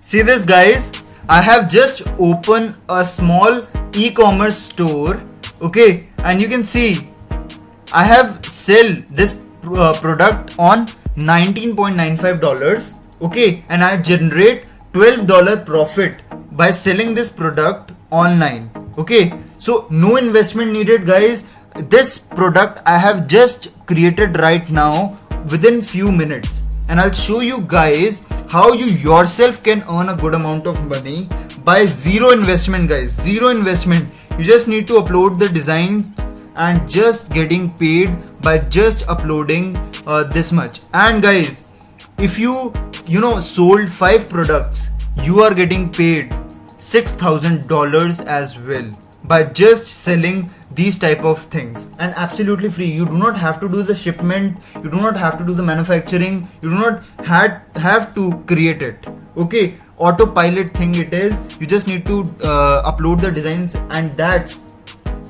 See this guys, I have just opened a small e-commerce store, okay, and you can see I have sell this product on $19.95, okay, and I generate $12 profit by selling this product online, okay. So no investment needed guys. This product I have just created right now within few minutes, and I'll show you guys how you yourself can earn a good amount of money by zero investment guys. Zero investment. You just need to upload the design and just getting paid by just uploading this much. And guys, if you sold 5 products, you are getting paid $6,000 as well by just selling these type of things, and absolutely free. You do not have to do the shipment, you do not have to do the manufacturing, you do not have to create it, okay. Autopilot thing it is. You just need to upload the designs, and that's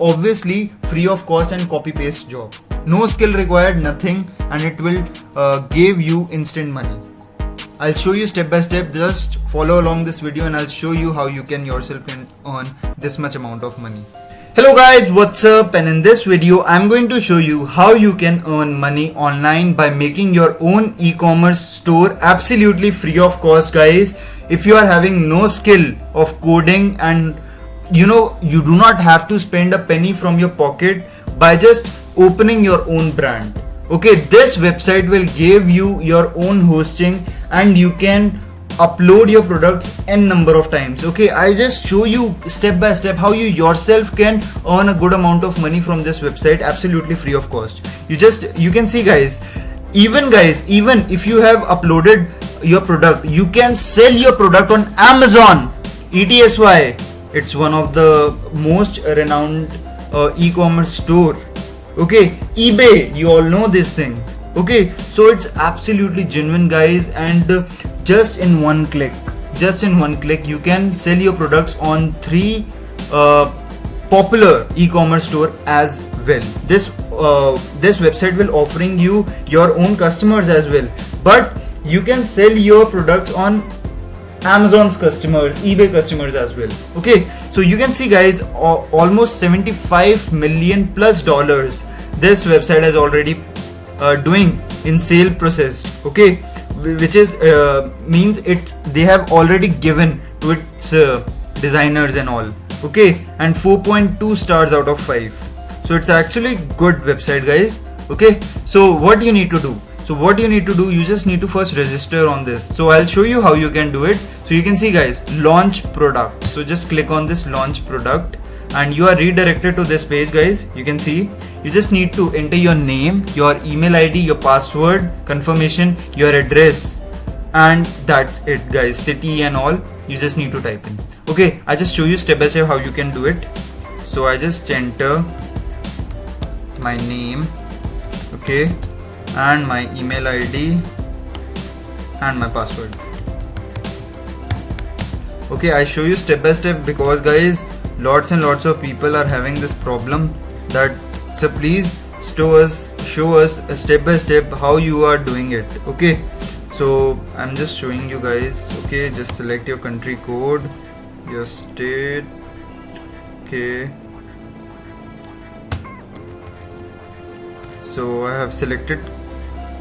obviously free of cost and copy paste job. No skill required, nothing, and it will give you instant money. I'll show you step by step. Just follow along this video and I'll show you how you can yourself can earn this much amount of money. Hello guys, what's up? And in this video I'm going to show you how you can earn money online by making your own e-commerce store absolutely free of cost guys. If you are having no skill of coding, and you do not have to spend a penny from your pocket by just opening your own brand, okay, this website will give you your own hosting and you can upload your products n number of times, okay. I just show you step by step how you yourself can earn a good amount of money from this website absolutely free of cost. You can see guys, even if you have uploaded your product, you can sell your product on Amazon ETSY. It's one of the most renowned e-commerce store, okay. eBay, you all know this thing, okay. So it's absolutely genuine guys, and just in one click you can sell your products on 3 popular e-commerce store as well. This website will offering you your own customers as well, but you can sell your products on Amazon's customers, eBay customers as well, okay. So you can see guys, almost $75 million plus this website has already doing in sale process, okay, which is means they have already given to its designers and all, okay, and 4.2 stars out of 5. So it's actually good website guys, okay. So what you need to do, you just need to first register on this. So I'll show you how you can do it. So you can see guys, launch product. So just click on this launch product and you are redirected to this page guys. You can see you just need to enter your name, your email ID, your password, confirmation, your address, and that's it guys, city and all you just need to type in, okay. I just show you step by step how you can do it. So I just enter my name, okay, and my email ID and my password, okay. I show you step by step because guys, lots and lots of people are having this problem, that so please show us step by step how you are doing it, okay. So I'm just showing you guys, okay. Just select your country code, your state, okay. So I have selected,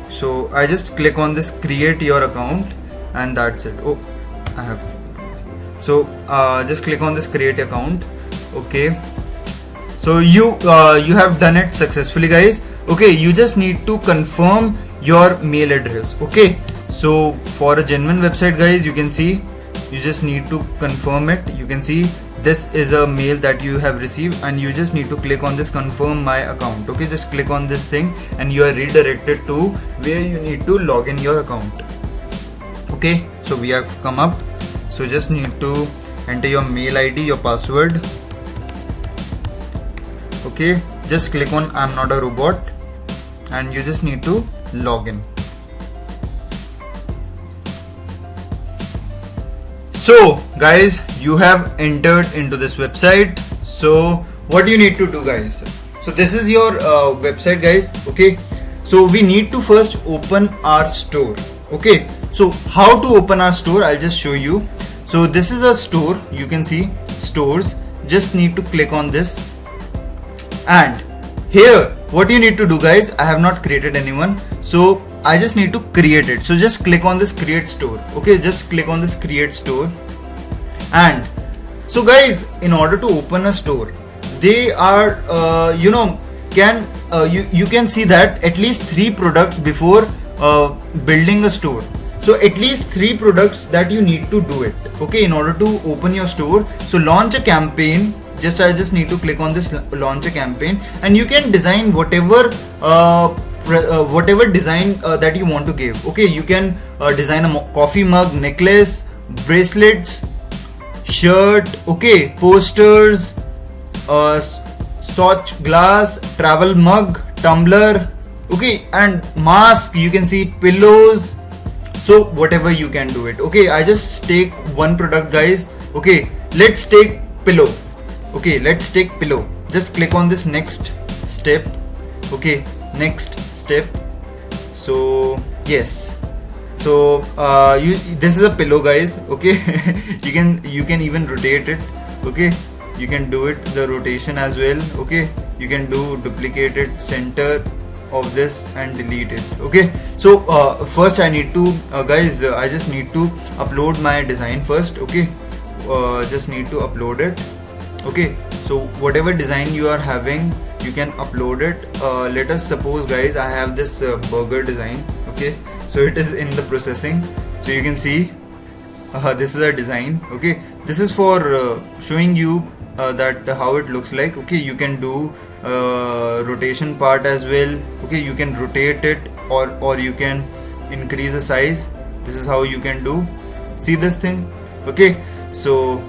so I just click on this create your account and that's it. Oh, I have, so just click on this create account, okay. So you have done it successfully guys, okay. You just need to confirm your mail address, okay. So for a genuine website guys, you can see you just need to confirm it. You can see this is a mail that you have received and you just need to click on this confirm my account, okay. Just click on this thing and you are redirected to where you need to log in your account, okay. So we have come up, so just need to enter your mail ID, your password, okay. Just click on I'm not a robot and you just need to log in. So guys, you have entered into this website. So what you need to do guys, so this is your website guys, okay. So we need to first open our store, okay. So how to open our store, I'll just show you. So this is a store, you can see stores. Just need to click on this, and here what you need to do guys, I have not created anyone, so I just need to create it. So just click on this create store. Okay, just click on this create store. And so guys, in order to open a store, they are you can see that at least 3 products before building a store. So at least 3 products that you need to do it, okay, in order to open your store. So launch a campaign. I just need to click on this launch a campaign, and you can design whatever design that you want to give. Okay, you can design a coffee mug, necklace, bracelets, shirt, okay, posters, swatch glass, travel mug, tumbler, okay, and mask, you can see pillows. So whatever you can do it. Okay, I just take one product guys. Okay, let's take pillow. Okay, let's take pillow. Just click on this next step. Okay, next step. So yes, so this is a pillow guys. Okay, you can even rotate it. Okay, you can do it the rotation as well. Okay, you can do duplicated center of this and delete it. Okay, so first I need to guys, I just need to upload my design first. Okay, just need to upload it. Okay, so whatever design you are having, you can upload it. Let us suppose guys, I have this burger design. Okay, so it is in the processing. So you can see this is a design. Okay, this is for showing you that how it looks like. Okay, you can do rotation part as well. Okay, you can rotate it, or you can increase the size. This is how you can do. See this thing? Okay, so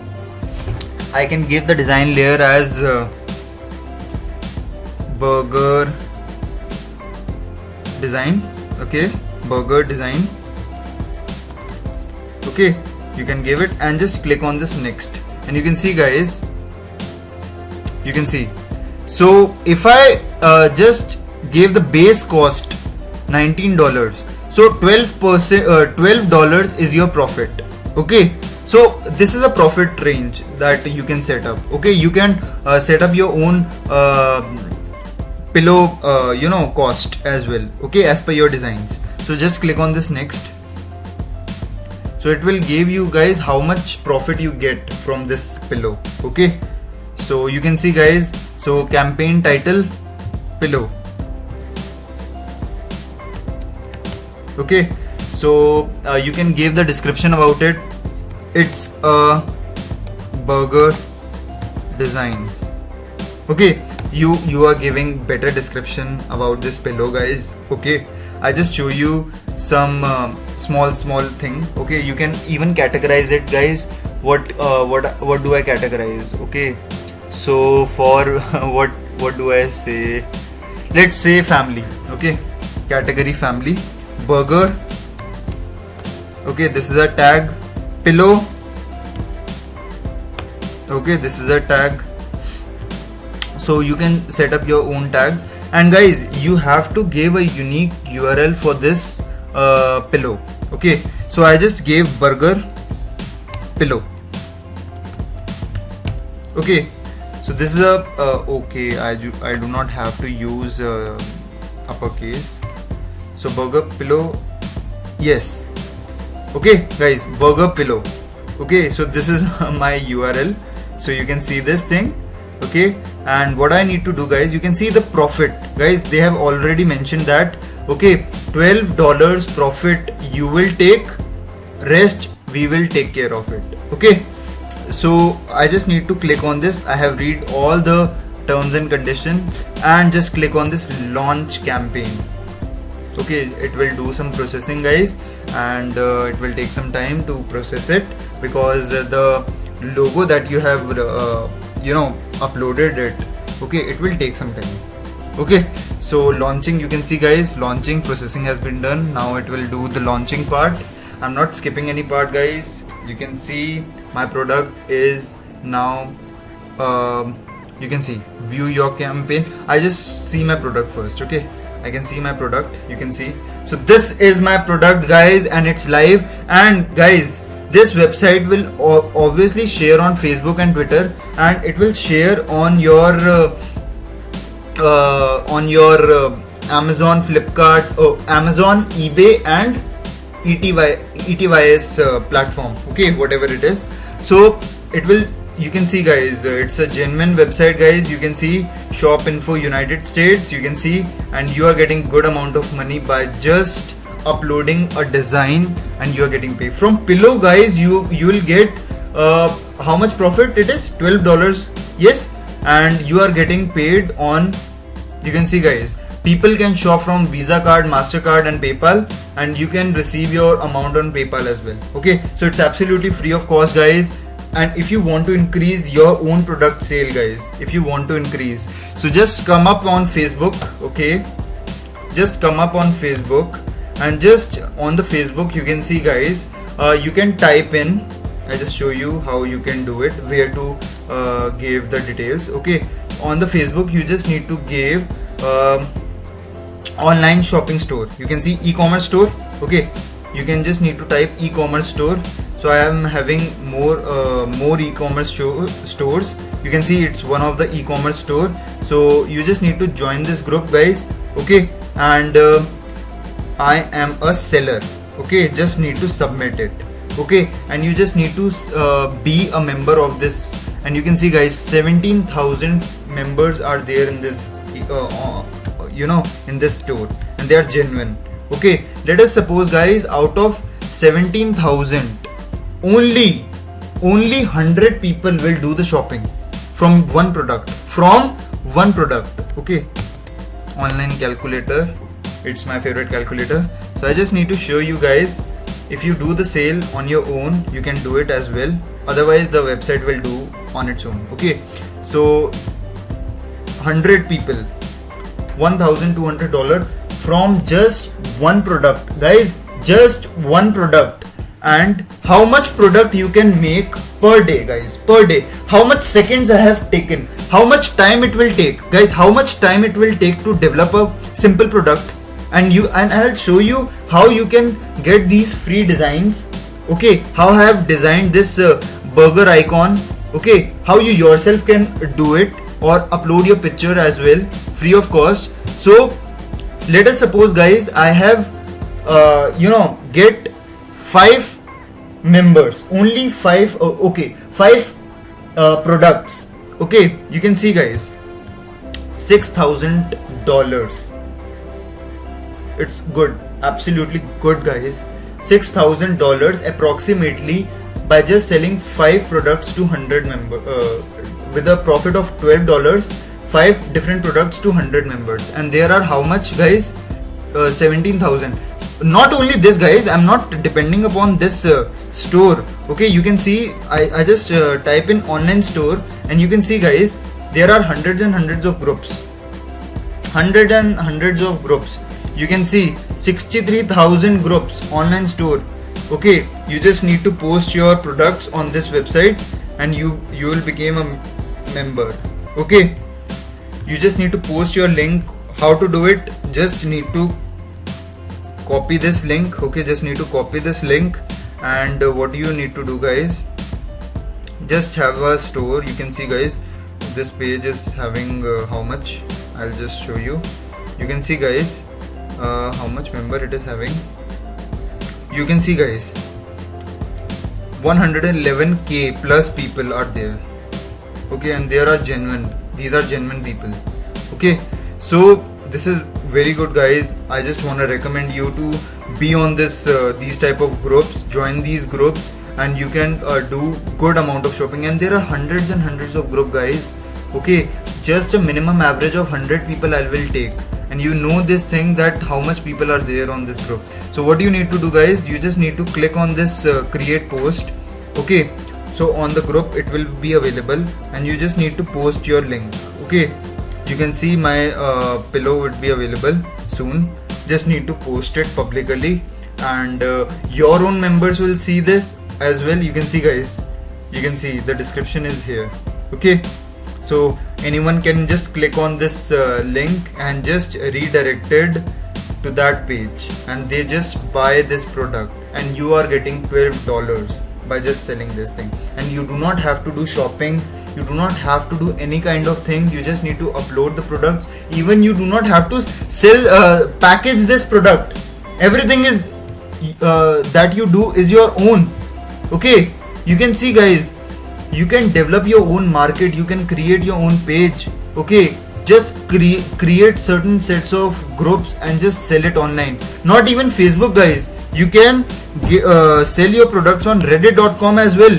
I can give the design layer as burger design. Okay, burger design. Okay, you can give it and just click on this next, and you can see guys, you can see. So if I just gave the base cost $19, so $12 is your profit. Okay, so this is a profit range that you can set up. Okay, you can set up your own pillow cost as well. Okay, as per your designs. So just click on this next. So it will give you guys how much profit you get from this pillow. Okay, so you can see guys, so campaign title pillow. Okay, so you can give the description about it. It's a burger design. Okay, you are giving better description about this pillow guys. Okay, I just show you some small thing. Okay, you can even categorize it guys. What do I categorize? Okay, so for what do I say? Let's say family. Okay, category family, burger. Okay, this is a tag. Pillow. Okay, this is a tag. So you can set up your own tags, and guys, you have to give a unique URL for this pillow. Okay, so I just gave burger pillow. Okay, so this is a okay, I do not have to use uppercase. So burger pillow, yes. Okay guys, burger pillow. Okay, so this is my URL, so you can see this thing. Okay, and what I need to do guys, you can see the profit guys, they have already mentioned that. Okay, $12 profit you will take, rest we will take care of it. Okay, so I just need to click on this. I have read all the terms and conditions, and just click on this launch campaign. Okay, it will do some processing guys, and it will take some time to process it, because the logo that you have uploaded it. Okay, it will take some time. Okay, so launching, you can see guys, launching processing has been done. Now it will do the launching part. I'm not skipping any part guys. You can see my product is now you can see view your campaign. I just see my product first. Okay, I can see my product, you can see. So this is my product guys, and it's live. And guys, this website will obviously share on Facebook and Twitter, and it will share on your Amazon, Flipkart, Amazon, eBay, and ETY's platform. Okay, whatever it is. So it will. You can see, guys, it's a genuine website, guys. You can see shop info United States. You can see, and you are getting good amount of money by just uploading a design, and you are getting paid from Pillow, guys. You will get how much profit it is? $12. Yes, and you are getting paid on. You can see, guys, people can shop from Visa card, MasterCard, and PayPal, and you can receive your amount on PayPal as well. Okay, so it's absolutely free of cost, guys. And if you want to increase your own product sale, guys, if you want to increase, so just come up on Facebook. Okay, just come up on Facebook, and just on the Facebook you can see, guys, you can type in. I just show you how you can do it, where to give the details. Okay, on the Facebook you just need to give online shopping store. You can see e-commerce store. Okay, you can just need to type e-commerce store. So I am having more e-commerce stores. You can see it's one of the e-commerce store. So you just need to join this group, guys. Okay, and I am a seller. Okay, just need to submit it. Okay, and you just need to be a member of this. And you can see, guys, 17,000 members are there in this in this store, and they are genuine. Okay, let us suppose, guys, out of 17,000, only 100 people will do the shopping from one product. Okay, online calculator, it's my favorite calculator. So I just need to show you guys, if you do the sale on your own, you can do it as well. Otherwise the website will do on its own. Okay, so 100 people, $1,200 from just one product, guys, just one product. And how much product you can make per day, guys, per day. How much seconds I have taken, how much time it will take, guys, how much time it will take to develop a simple product. And I'll show you how you can get these free designs. Okay, how I have designed this burger icon. Okay, how you yourself can do it, or upload your picture as well, free of cost. So let us suppose, guys, I have get 5 members, only 5 5 products. Okay, you can see, guys, $6,000. It's good, absolutely good, guys. $6,000 approximately by just selling 5 products to 100 members, with a profit of $12, 5 different products to 100 members. And there are how much, guys? 17,000. Not only this, guys, I'm not depending upon this store. Okay, you can see, I just type in online store, and you can see, guys, there are hundreds and hundreds of groups. You can see 63,000 groups, online store. Okay, you just need to post your products on this website, and you will become a member. Okay, you just need to post your link. How to do it? Just need to copy this link. Okay, just need to copy this link. And what do you need to do, guys? Just have a store. You can see, guys, this page is having how much? I'll just show you. You can see, guys, how much member it is having. You can see, guys, 111k plus people are there. Okay, and there are genuine. These are genuine people. Okay, so this is very good, guys. I just want to recommend you to be on this these type of groups. Join these groups, and you can do good amount of shopping. And there are hundreds and hundreds of group, guys. Okay, just a minimum average of 100 people I will take, and you know this thing, that how much people are there on this group. So what do you need to do, guys? You just need to click on this create post. Okay, so on the group it will be available, and you just need to post your link. Okay, you can see my pillow would be available soon. Just need to post it publicly, and your own members will see this as well. You can see, guys, you can see the description is here. Okay, so anyone can just click on this link and just redirected to that page, and they just buy this product, and you are getting $12 by just selling this thing. And you do not have to do shopping, you do not have to do any kind of thing, you just need to upload the products. Even you do not have to sell package this product. Everything is that you do is your own. Okay, you can see guys, you can develop your own market, you can create your own page. Okay, just create certain sets of groups and just sell it online. Not even Facebook guys, you can sell your products on reddit.com as well.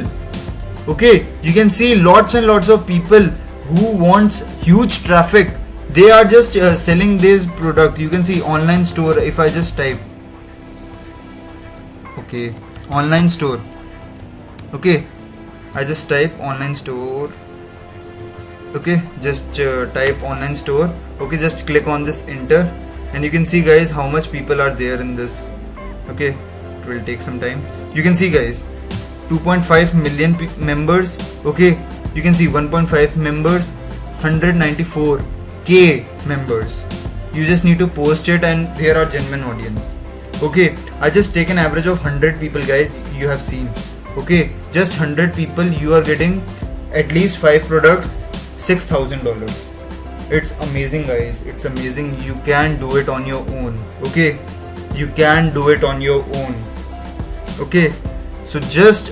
Okay, you can see lots and lots of people who wants huge traffic, they are just selling this product. You can see online store. If I just type, okay, online store, okay, I just type online store. Okay, just type online store. Okay, just click on this enter, and you can see guys how much people are there in this. Okay, it will take some time. You can see guys 2.5 million members. Okay, you can see 1.5 members, 194k members. You just need to post it and there are genuine audience. Okay, I just take an average of 100 people guys, you have seen. Okay, just 100 people, you are getting at least 5 products, $6,000. It's amazing guys, it's amazing. You can do it on your own. Okay, you can do it on your own. Okay, so just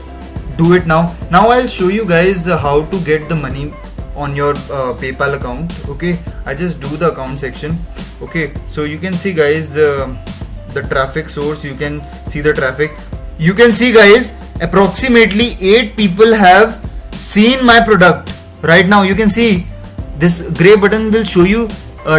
do it now. Now I'll show you guys how to get the money on your PayPal account. Okay, I just do the account section. Okay, so you can see guys the traffic source, you can see the traffic. You can see guys approximately 8 people have seen my product. Right now you can see this gray button will show you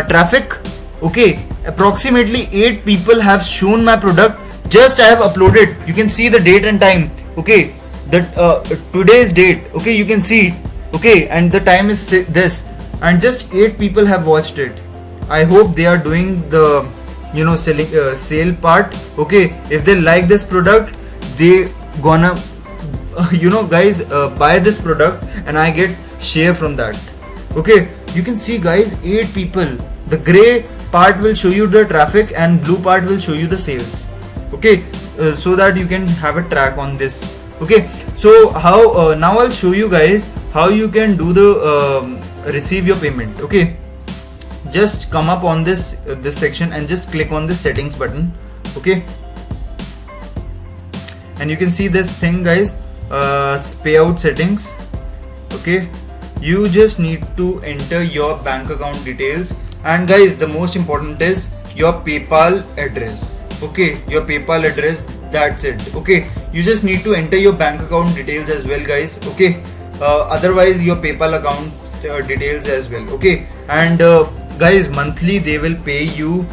traffic. Okay, approximately 8 people have shown my product. Just I have uploaded. You can see the date and time. Okay, that today's date. Okay, you can see it. Okay, and the time is this, and just 8 people have watched it. I hope they are doing the selling sale part. Okay, if they like this product, they gonna guys buy this product and I get share from that. Okay, you can see guys 8 people. The gray part will show you the traffic and blue part will show you the sales. Okay, so that you can have a track on this. Okay, so how now I'll show you guys how you can do the receive your payment. Okay, just come up on this section and just click on the settings button. Okay, and you can see this thing guys, payout settings. Okay, you just need to enter your bank account details, and guys the most important is your PayPal address. Okay, your PayPal address, that's it. Okay, you just need to enter your bank account details as well guys. Okay, otherwise your PayPal account details as well. Okay, and guys monthly they will pay you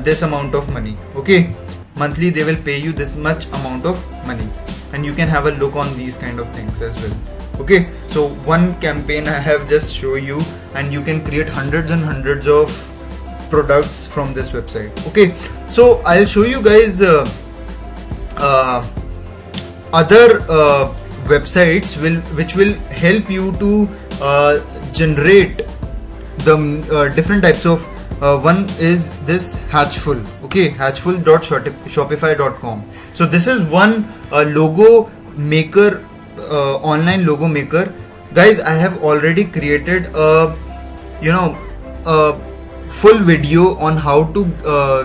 this amount of money. Okay, monthly they will pay you this much amount of money, and you can have a look on these kind of things as well. Okay, so one campaign I have just show you, and you can create hundreds and hundreds of products from this website. Okay, so I'll show you guys other websites which will help you to generate the different types of one is this Hatchful. Okay, hatchful.shopify.com. so this is one logo maker, online logo maker. Guys, I have already created a full video on how to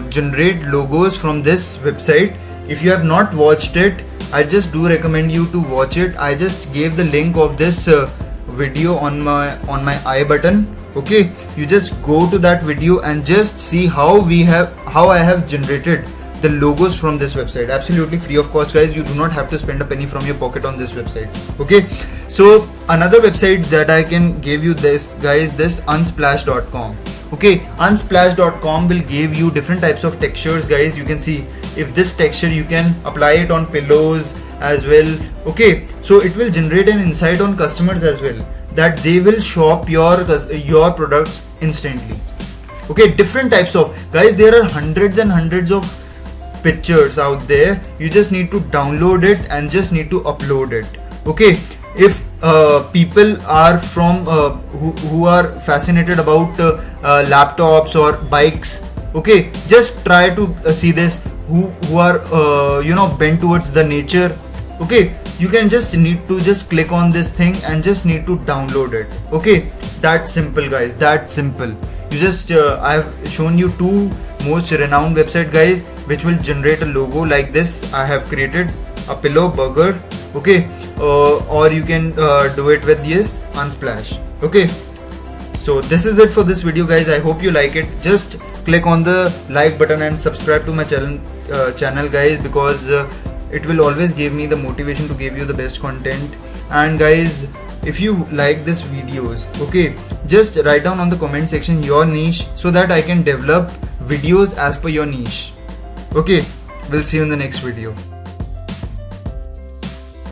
generate logos from this website. If you have not watched it, I just do recommend you to watch it. I just gave the link of this video on my I button. Okay, you just go to that video and just see how I have generated the logos from this website, absolutely free of cost guys. You do not have to spend a penny from your pocket on this website. Okay, so another website that I can give you this guys, this unsplash.com. Okay, unsplash.com will give you different types of textures guys. You can see if this texture you can apply it on pillows as well. Okay, so it will generate an insight on customers as well, that they will shop your products instantly. Okay, different types of guys, there are hundreds and hundreds of pictures out there. You just need to download it and just need to upload it. Okay, if people are from who are fascinated about laptops or bikes, okay, just try to see this, who are bent towards the nature. Okay, you can just need to just click on this thing and just need to download it. Okay, that simple guys, that simple. You just I have shown you two most renowned website guys which will generate a logo like this. I have created a pillow burger. Okay, or you can do it with this Unsplash. Okay, so this is it for this video guys. I hope you like it. Just click on the like button and subscribe to my channel guys, because it will always give me the motivation to give you the best content. And guys, if you like this videos, okay, just write down on the comment section your niche so that I can develop videos as per your niche. Okay, we'll see you in the next video.